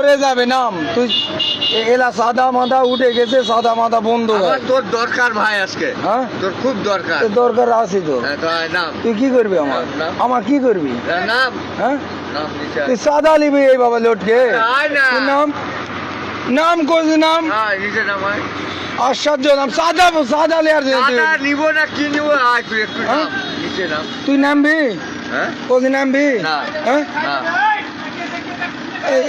পরে যাবে নাম তুই এলা সাদা মাথা উঠে গেছে সাদা মাথা বন্ধ তোর দরকার ভাই আজকে হ্যাঁ তোর খুব দরকার দরকার আছে তো নাম তুই কি করবি আমার কি করবি নাম হ্যাঁ নাম নিচে তুই সাদা নিবি এই বাবা লোটকে তোর নাম নাম কোন নাম নিচে নাম আশ্চর্য নাম সাদা সাদা লেয়ার নিব না কি নিব তুই একটু নাম নিচে নাম তুই নামবি হ্যাঁ কোন নামবি হ্যাঁ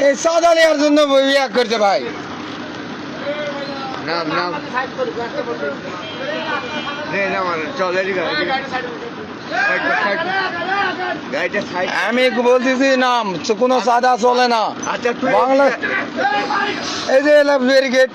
এই সাদা লেয়ার জন্য ইয়া করছে ভাই নাম নাম চল আমি বলতেছি নাম কোনো সাদা চলে না বাংলা এই যে ব্যারিকেড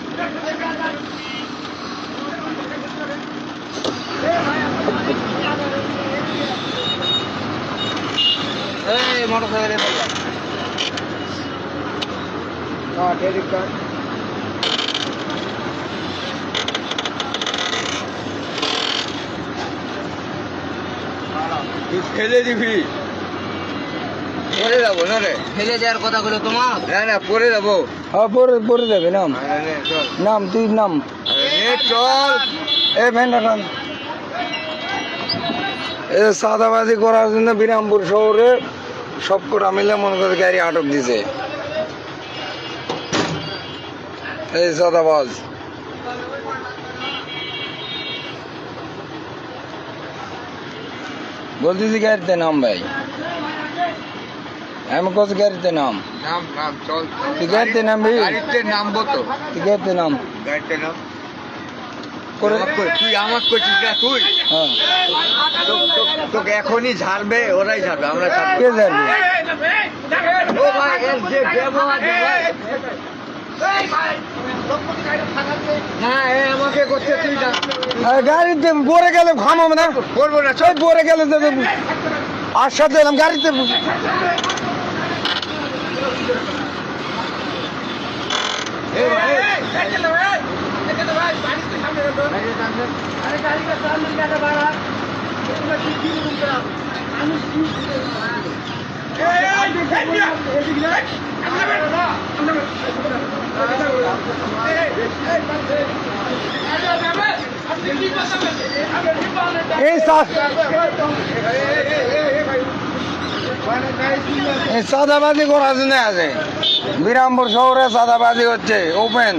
তুই ফেলে দিবি পরে যাবো না রে ফেলে দেওয়ার কথা বলে তোমার না পরে যাবো হ্যাঁ পরে পরে যাবে নাম নাম তুই নাম চল এ ভেন্ডা নাম এ সাদাবাজি করার জন্য বিরামপুর শহরে সব কটা মিলে মনে করে গাড়ি আটক দিছে এই সাদাবাজ বলতেছি গাড়িতে নাম ভাই আমি কত গাড়িতে নাম নাম নাম চল তুই গাড়িতে নামবি গাড়িতে নামবো তো তুই গাড়িতে নাম গাড়িতে নাম করে তুই আমার করছিস না তুই হ্যাঁ তোকে এখনই ঝাড়বে ওরাই ঝাড়বে আমরা কে যাবি ও ভাই এর যে ব্যবহার হ্যাঁ আমাকে করছে তুই না গাড়িতে পরে গেলে খামাবো না করবো না চল পরে গেলে আর সাথে এলাম গাড়িতে এই সাদাবাজি করার জন্য আছে বিরামপুর শহরে সাদাবাজি হচ্ছে ওপেন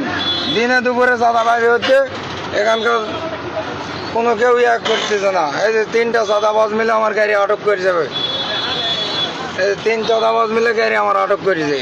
দিনে দুপুরে সাদাবাজি হচ্ছে এখানকার কোনো কেউ ইয়া করতেছে না এই যে তিনটা সাদাবাজ মিলে আমার গাড়ি আটক করে যাবে এই তিন সাদাবাজ মিলে গাড়ি আমার আটক করেছে